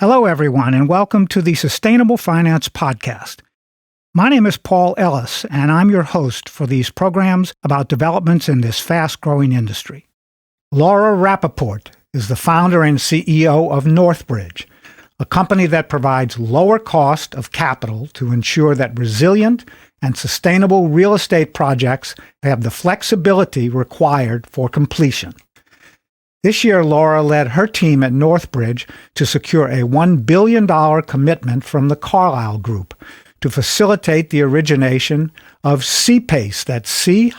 Hello, everyone, and welcome to the Sustainable Finance Podcast. My name is Paul Ellis, and I'm your host for these programs about developments in this fast-growing industry. Laura Rapaport is the founder and CEO of Northbridge, a company that provides lower cost of capital to ensure that resilient and sustainable real estate projects have the flexibility required for completion. This year, Laura led her team at Northbridge to secure a $1 billion commitment from the Carlyle Group to facilitate the origination of CPACE, that's C-PACE,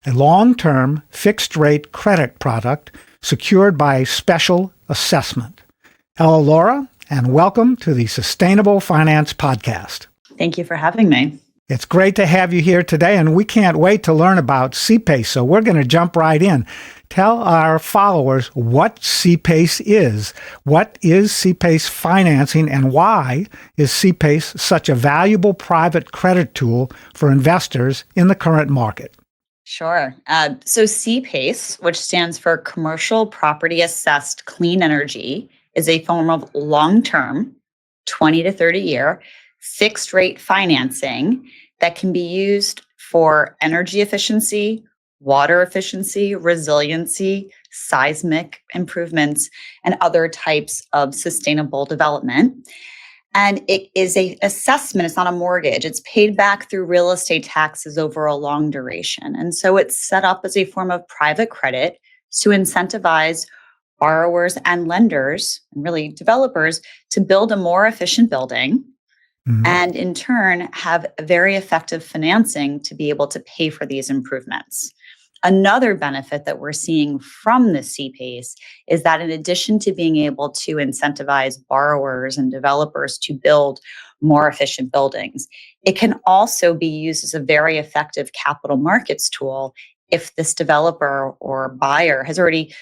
a long-term fixed-rate credit product secured by a special assessment. Hello, Laura, and welcome to the Sustainable Finance Podcast. Thank you for having me. It's great to have you here today, and we can't wait to learn about CPACE, so we're going to jump right in. Tell our followers what CPACE is. What is CPACE financing, and why is CPACE such a valuable private credit tool for investors in the current market? Sure. So CPACE, which stands for Commercial Property Assessed Clean Energy, is a form of long-term, 20 to 30 year, fixed rate financing that can be used for energy efficiency, water efficiency, resiliency, seismic improvements, and other types of sustainable development. And it is an assessment, it's not a mortgage. It's paid back through real estate taxes over a long duration. And so it's set up as a form of private credit to incentivize borrowers and lenders, and really developers, to build a more efficient building, and in turn have very effective financing to be able to pay for these improvements. Another benefit that we're seeing from the CPACE is that in addition to being able to incentivize borrowers and developers to build more efficient buildings, it can also be used as a very effective capital markets tool if this developer or buyer has already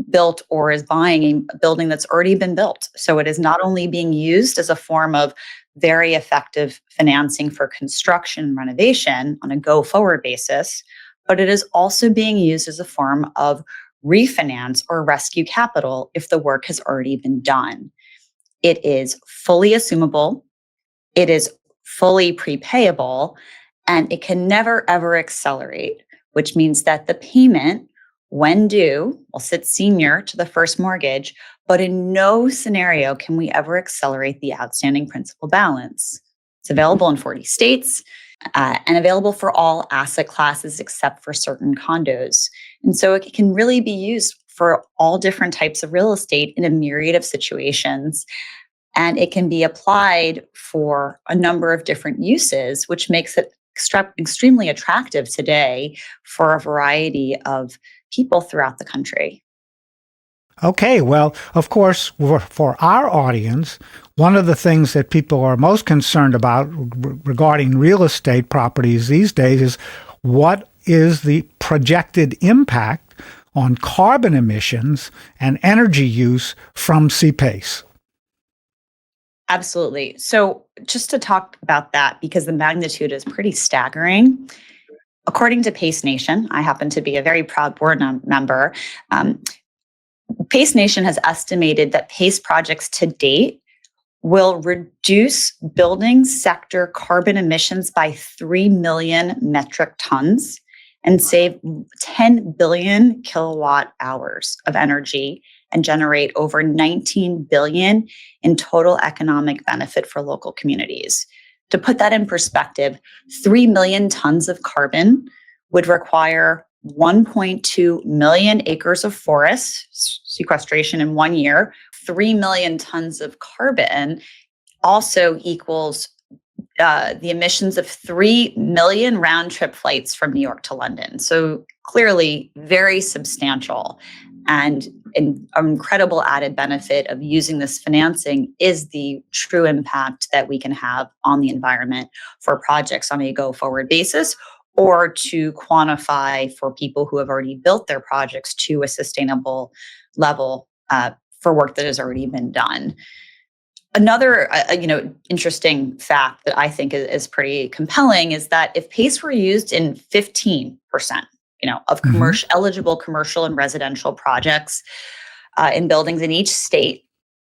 built or is buying a building that's already been built. So it is not only being used as a form of very effective financing for construction and renovation on a go-forward basis, but it is also being used as a form of refinance or rescue capital if the work has already been done. It is fully assumable, it is fully prepayable, and it can never, ever accelerate, which means that the payment, when due, will sit senior to the first mortgage, but in no scenario can we ever accelerate the outstanding principal balance. It's available in 40 states and available for all asset classes except for certain condos. And so it can really be used for all different types of real estate in a myriad of situations. And it can be applied for a number of different uses, which makes it extremely attractive today for a variety of people throughout the country. Okay, well, of course, for our audience, one of the things that people are most concerned about regarding real estate properties these days is what is the projected impact on carbon emissions and energy use from CPACE? Absolutely. So just to talk about that, because the magnitude is pretty staggering. According to Pace Nation, I happen to be a very proud board member. Pace Nation has estimated that PACE projects to date will reduce building sector carbon emissions by 3 million metric tons and save 10 billion kilowatt hours of energy and generate over 19 billion in total economic benefit for local communities. To put that in perspective, 3 million tons of carbon would require 1.2 million acres of forest sequestration in 1 year. 3 million tons of carbon also equals the emissions of 3 million round-trip flights from New York to London. So clearly very substantial. And an incredible added benefit of using this financing is the true impact that we can have on the environment for projects on a go-forward basis, or to quantify for people who have already built their projects to a sustainable level for work that has already been done. Another interesting fact that I think is pretty compelling is that if PACE were used in 15% of eligible commercial and residential projects, in buildings in each state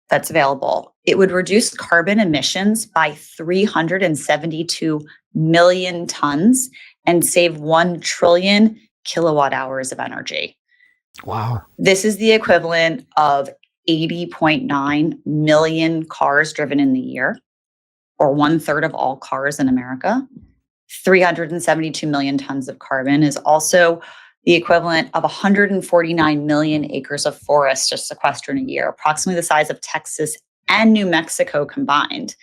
that's available. It would reduce carbon emissions by 372 million tons and save 1 trillion kilowatt hours of energy. Wow. This is the equivalent of 80.9 million cars driven in the year, or 1/3 of all cars in America. 372 million tons of carbon is also the equivalent of 149 million acres of forest to sequester in a year, approximately the size of Texas and New Mexico combined.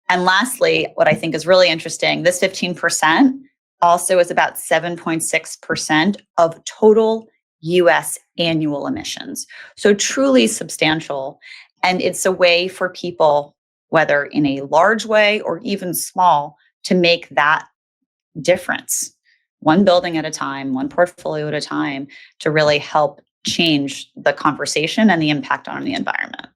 And lastly, what I think is really interesting, this 15% also is about 7.6% of total US annual emissions. So truly substantial. And it's a way for people, whether in a large way or even small, to make that difference, one building at a time, one portfolio at a time, to really help change the conversation and the impact on the environment.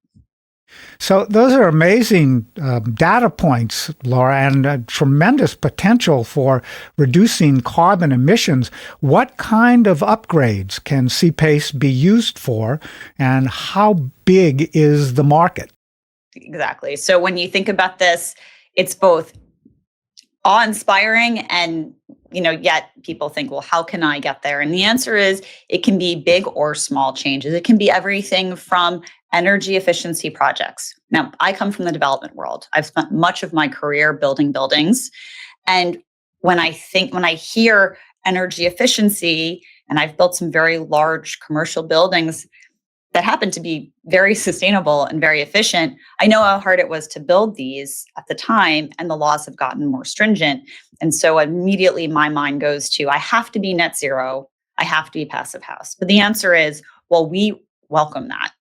So those are amazing data points, Laura, and tremendous potential for reducing carbon emissions. What kind of upgrades can CPACE be used for, and how big is the market? Exactly. So when you think about this, it's both awe-inspiring and yet people think, well, how can I get there? And the answer is it can be big or small changes. It can be everything from energy efficiency projects. Now, I come from the development world. I've spent much of my career building buildings. And when I hear energy efficiency, and I've built some very large commercial buildings that happen to be very sustainable and very efficient, I know how hard it was to build these at the time, and the laws have gotten more stringent. And so immediately my mind goes to, I have to be net zero, I have to be passive house. But the answer is, well, we welcome that.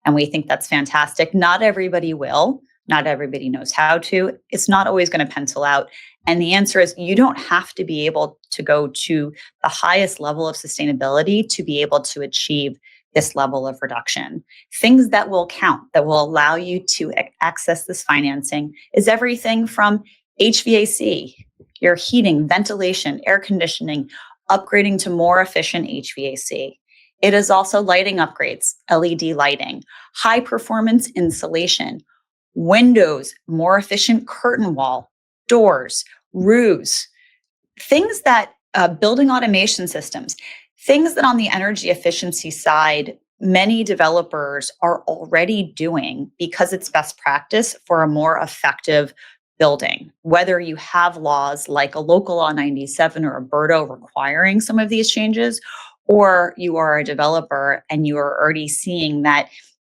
And we think that's fantastic. Not everybody will. Not everybody knows how to. It's not always going to pencil out. And the answer is, you don't have to be able to go to the highest level of sustainability to be able to achieve this level of reduction. Things that will count, that will allow you to access this financing, is everything from HVAC, your heating, ventilation, air conditioning, upgrading to more efficient HVAC. It is also lighting upgrades, LED lighting, high performance insulation, windows, more efficient curtain wall, doors, roofs, things that building automation systems, things that on the energy efficiency side, many developers are already doing because it's best practice for a more effective building. Whether you have laws like a local law 97 or a BERDO requiring some of these changes, or you are a developer and you are already seeing that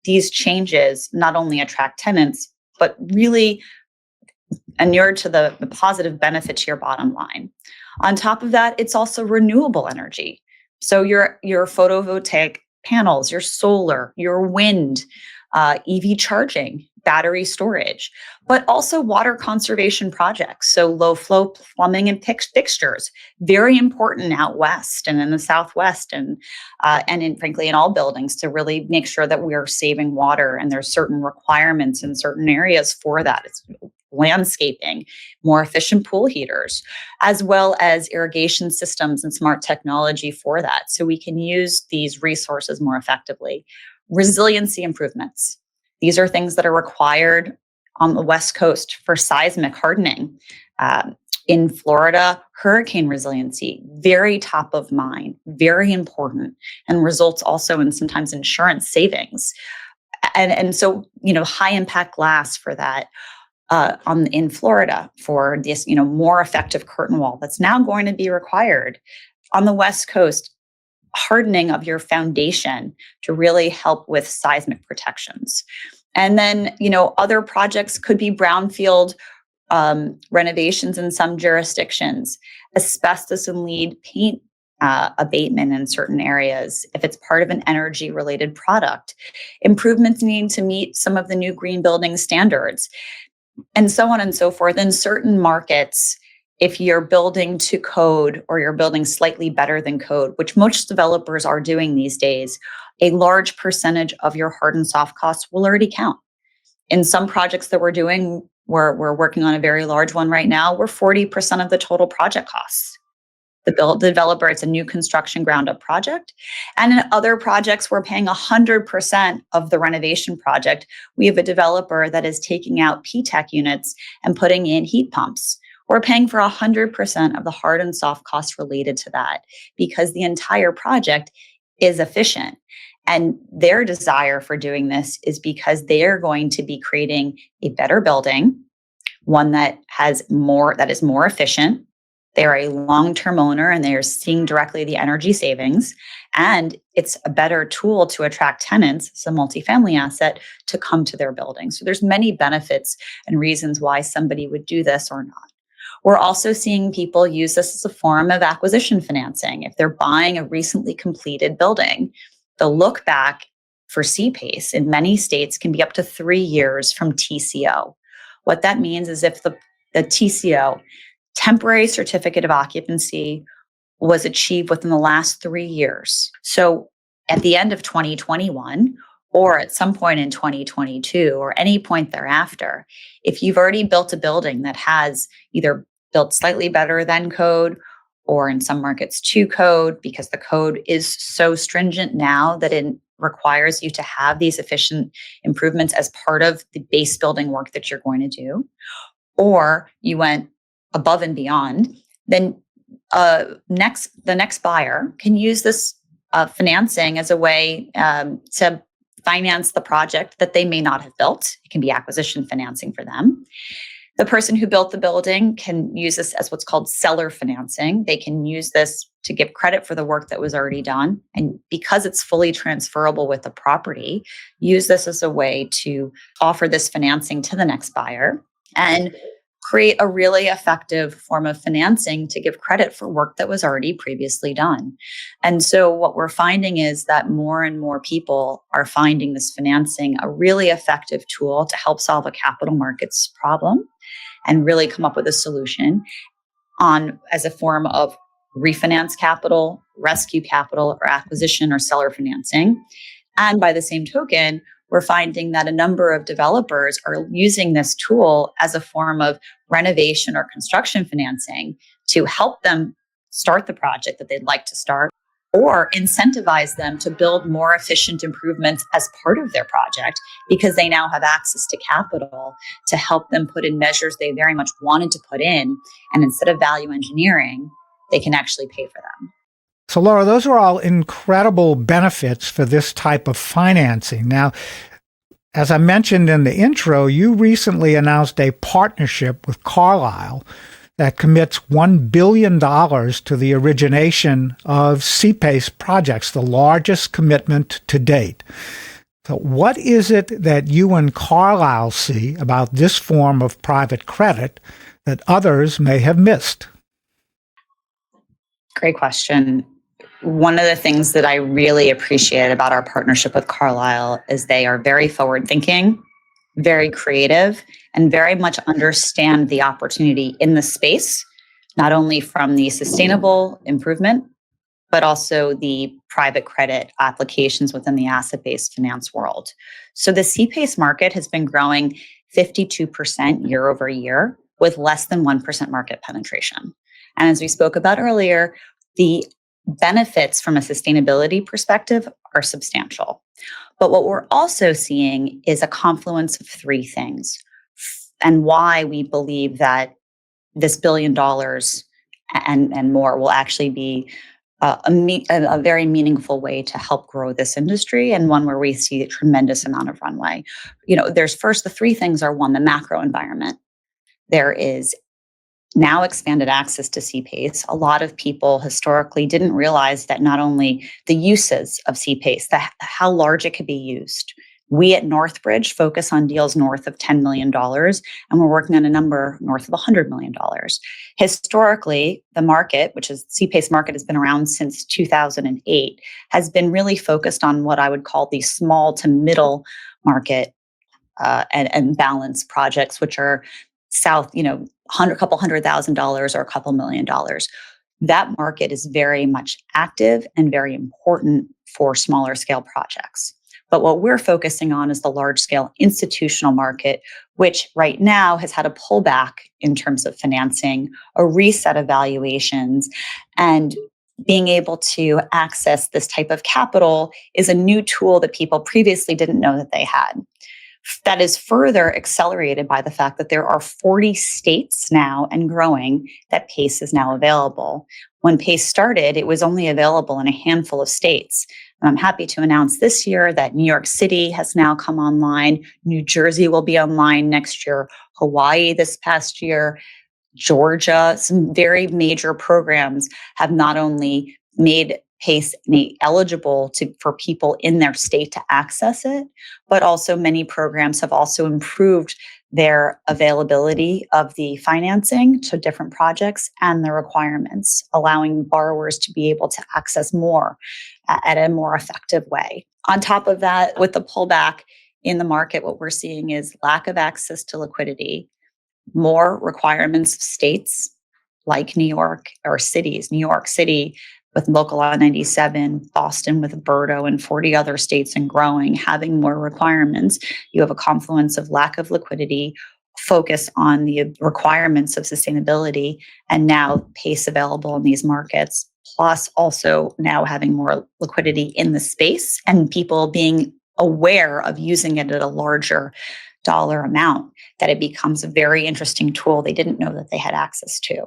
these changes not only attract tenants, but really inure to the positive benefit to your bottom line. On top of that, it's also renewable energy. So your photovoltaic panels, your solar, your wind, EV charging, battery storage, but also water conservation projects. So low flow plumbing and fixtures, very important out west and in the Southwest, and frankly in all buildings, to really make sure that we are saving water. And there's certain requirements in certain areas for that. It's landscaping, more efficient pool heaters, as well as irrigation systems and smart technology for that. So we can use these resources more effectively. Resiliency improvements. These are things that are required on the West Coast for seismic hardening. In Florida, hurricane resiliency, very top of mind, very important, and results also in sometimes insurance savings. And so, high impact glass for that. In Florida for this, more effective curtain wall that's now going to be required. On the West Coast, hardening of your foundation to really help with seismic protections. And then, other projects could be brownfield renovations in some jurisdictions, asbestos and lead paint abatement in certain areas, if it's part of an energy related product, improvements needing to meet some of the new green building standards, and so on and so forth. In certain markets, if you're building to code or you're building slightly better than code, which most developers are doing these days, a large percentage of your hard and soft costs will already count. In some projects that we're doing, we're working on a very large one right now, we're 40% of the total project costs. The developer, it's a new construction ground up project. And in other projects, we're paying 100% of the renovation project. We have a developer that is taking out PTEC units and putting in heat pumps. We're paying for 100% of the hard and soft costs related to that because the entire project is efficient. And their desire for doing this is because they are going to be creating a better building, one that is more efficient. They're a long-term owner and they're seeing directly the energy savings. And it's a better tool to attract tenants, it's a multifamily asset, to come to their building. So there's many benefits and reasons why somebody would do this or not. We're also seeing people use this as a form of acquisition financing. If they're buying a recently completed building, the look back for CPACE in many states can be up to 3 years from TCO. What that means is if the TCO, temporary certificate of occupancy, was achieved within the last 3 years. So at the end of 2021, or at some point in 2022, or any point thereafter, if you've already built a building that has either built slightly better than code, or in some markets to code, because the code is so stringent now that it requires you to have these efficient improvements as part of the base building work that you're going to do, or you went above and beyond, then the next buyer can use this financing as a way to finance the project that they may not have built. It can be acquisition financing for them. The person who built the building can use this as what's called seller financing. They can use this to give credit for the work that was already done. And because it's fully transferable with the property, use this as a way to offer this financing to the next buyer and create a really effective form of financing to give credit for work that was already previously done. And so what we're finding is that more and more people are finding this financing a really effective tool to help solve a capital markets problem and really come up with a solution as a form of refinance capital, rescue capital, or acquisition or seller financing. And by the same token, we're finding that a number of developers are using this tool as a form of renovation or construction financing to help them start the project that they'd like to start, or incentivize them to build more efficient improvements as part of their project because they now have access to capital to help them put in measures they very much wanted to put in. And instead of value engineering, they can actually pay for them. So, Laura, those are all incredible benefits for this type of financing. Now, as I mentioned in the intro, you recently announced a partnership with Carlyle that commits $1 billion to the origination of CPACE projects, the largest commitment to date. So what is it that you and Carlyle see about this form of private credit that others may have missed? Great question. One of the things that I really appreciate about our partnership with Carlyle is they are very forward-thinking, very creative, and very much understand the opportunity in the space, not only from the sustainable improvement, but also the private credit applications within the asset-based finance world. So the CPACE market has been growing 52% year over year with less than 1% market penetration. And as we spoke about earlier, the benefits from a sustainability perspective are substantial. But what we're also seeing is a confluence of three things, and why we believe that this $1 billion and more will actually be a very meaningful way to help grow this industry, and one where we see a tremendous amount of runway. There's first, the three things are: one, the macro environment. There is now expanded access to CPACE. A lot of people historically didn't realize that not only the uses of CPACE, how large it could be used. We at Northbridge focus on deals north of $10 million, and we're working on a number north of $100 million. Historically, the market, which is CPACE market, has been around since 2008, has been really focused on what I would call the small to middle market and balance projects, which are south, a couple $100,000 or a couple $1 million. That market is very much active and very important for smaller scale projects. But what we're focusing on is the large scale institutional market, which right now has had a pullback in terms of financing, a reset of valuations, and being able to access this type of capital is a new tool that people previously didn't know that they had. That is further accelerated by the fact that there are 40 states now and growing that PACE is now available. When PACE started, it was only available in a handful of states. And I'm happy to announce this year that New York City has now come online. New Jersey will be online next year. Hawaii this past year. Georgia, some very major programs have not only made PACE eligible for people in their state to access it, but also many programs have also improved their availability of the financing to different projects and the requirements, allowing borrowers to be able to access more at a more effective way. On top of that, with the pullback in the market, what we're seeing is lack of access to liquidity, more requirements of states like New York, or cities, New York City with Local Law 97, Boston with Berto, and 40 other states and growing, having more requirements. You have a confluence of lack of liquidity, focus on the requirements of sustainability, and now PACE available in these markets, plus also now having more liquidity in the space and people being aware of using it at a larger dollar amount, that it becomes a very interesting tool they didn't know that they had access to.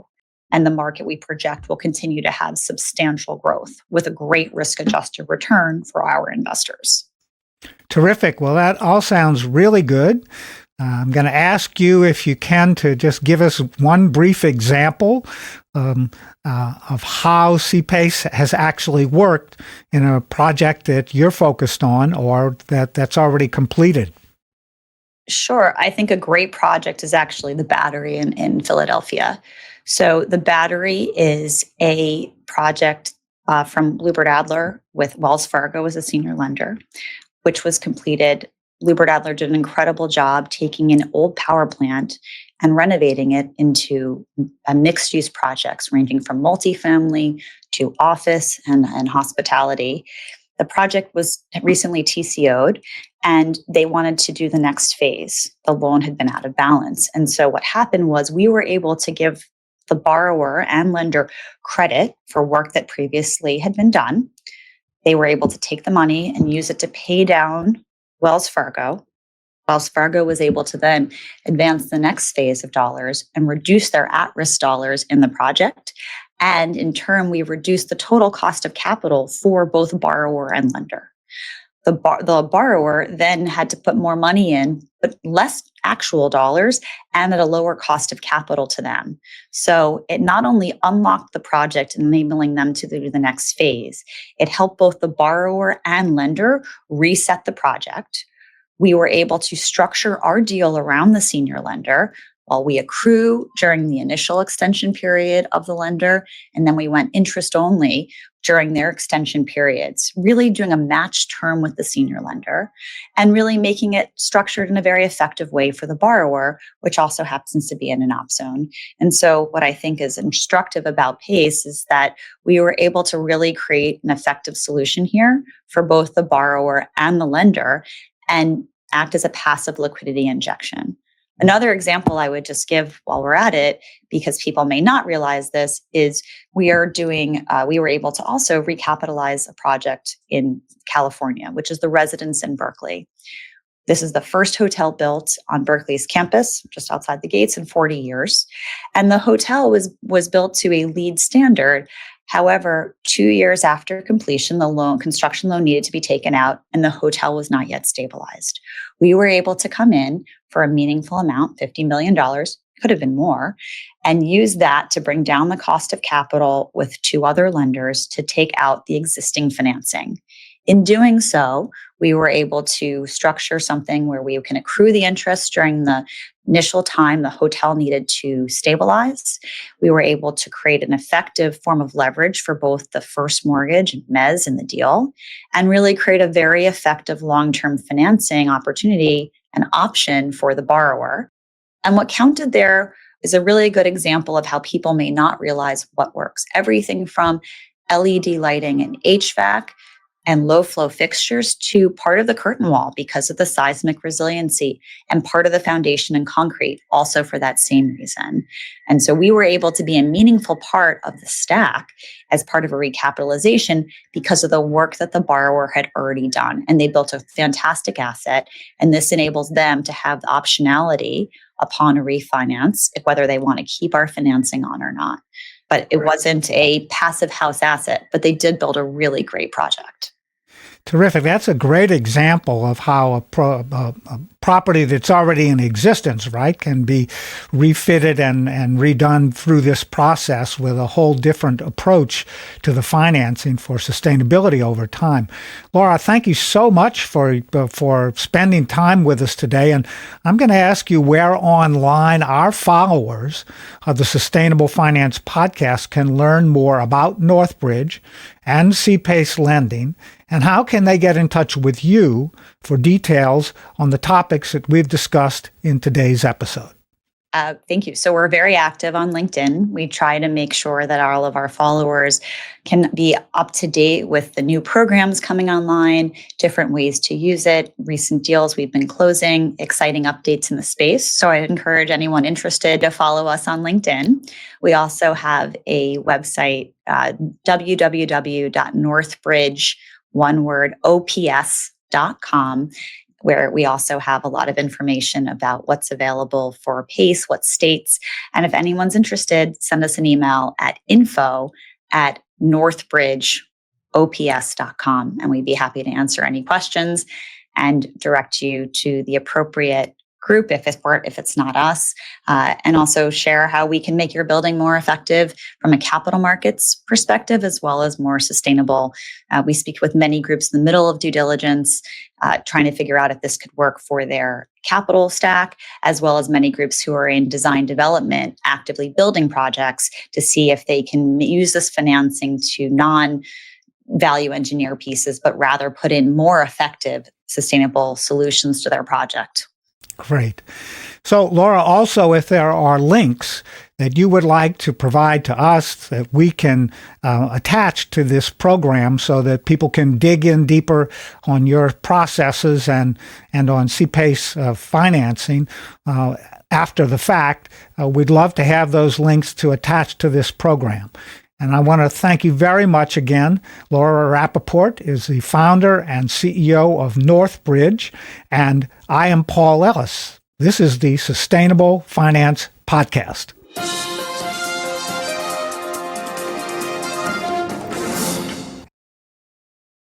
And the market, we project, will continue to have substantial growth with a great risk-adjusted return for our investors. Terrific. Well, that all sounds really good. I'm going to ask you, if you can, to just give us one brief example of how CPACE has actually worked in a project that you're focused on or that's already completed. Sure. I think a great project is actually the Battery in Philadelphia. So the Battery is a project from Bluebird Adler with Wells Fargo as a senior lender, which was completed. Bluebird Adler did an incredible job taking an old power plant and renovating it into mixed-use projects ranging from multifamily to office and hospitality. The project was recently TCO'd, and they wanted to do the next phase. The loan had been out of balance. And so what happened was we were able to give the borrower and lender credit for work that previously had been done. They were able to take the money and use it to pay down Wells Fargo. Wells Fargo was able to then advance the next phase of dollars and reduce their at-risk dollars in the project. And in turn, we reduced the total cost of capital for both borrower and lender. The borrower then had to put more money in, but less actual dollars and at a lower cost of capital to them. So it not only unlocked the project, enabling them to do the next phase, it helped both the borrower and lender reset the project. We were able to structure our deal around the senior lender while we accrue during the initial extension period of the lender, and then we went interest only during their extension periods, really doing a matched term with the senior lender and really making it structured in a very effective way for the borrower, which also happens to be in an op zone. And so what I think is instructive about PACE is that we were able to really create an effective solution here for both the borrower and the lender and act as a passive liquidity injection. Another example I would just give while we're at it, because people may not realize this, is we were able to also recapitalize a project in California, which is the Residence in Berkeley. This is the first hotel built on Berkeley's campus, just outside the gates, in 40 years. And the hotel was built to a LEED standard. However, 2 years after completion, the construction loan needed to be taken out and the hotel was not yet stabilized. We were able to come in for a meaningful amount, $50 million, could have been more, and use that to bring down the cost of capital with 2 other lenders to take out the existing financing. In doing so, we were able to structure something where we can accrue the interest during the initial time the hotel needed to stabilize. We were able to create an effective form of leverage for both the first mortgage and mezz in the deal, and really create a very effective long-term financing opportunity and option for the borrower. And what counted there is a really good example of how people may not realize what works. Everything from LED lighting and HVAC and low flow fixtures to part of the curtain wall because of the seismic resiliency, and part of the foundation and concrete also for that same reason. And so we were able to be a meaningful part of the stack as part of a recapitalization because of the work that the borrower had already done. And they built a fantastic asset. And this enables them to have the optionality upon a refinance, whether they want to keep our financing on or not. But it wasn't a passive house asset, but they did build a really great project. Terrific. That's a great example of how a property that's already in existence, right, can be refitted and redone through this process with a whole different approach to the financing for sustainability over time. Laura, thank you so much for spending time with us today. And I'm going to ask you where online our followers of the Sustainable Finance Podcast can learn more about Northbridge and C-PACE lending, and how can they get in touch with you for details on the topics that we've discussed in today's episode? Thank you. So we're very active on LinkedIn. We try to make sure that all of our followers can be up to date with the new programs coming online, different ways to use it, recent deals we've been closing, exciting updates in the space. So I'd encourage anyone interested to follow us on LinkedIn. We also have a website, www.northbridge.ops.com, where we also have a lot of information about what's available for PACE, what states. And if anyone's interested, send us an email at info@northbridgeops.com, and we'd be happy to answer any questions and direct you to the appropriate group if it's not us, and also share how we can make your building more effective from a capital markets perspective, as well as more sustainable. We speak with many groups in the middle of due diligence, trying to figure out if this could work for their capital stack, as well as many groups who are in design development, actively building projects to see if they can use this financing to non-value engineer pieces, but rather put in more effective, sustainable solutions to their project. Great. So, Laura, also, if there are links that you would like to provide to us that we can attach to this program so that people can dig in deeper on your processes and on C-PACE financing after the fact, we'd love to have those links to attach to this program. And I want to thank you very much again. Laura Rapaport is the founder and CEO of Northbridge, and I am Paul Ellis. This is the Sustainable Finance Podcast.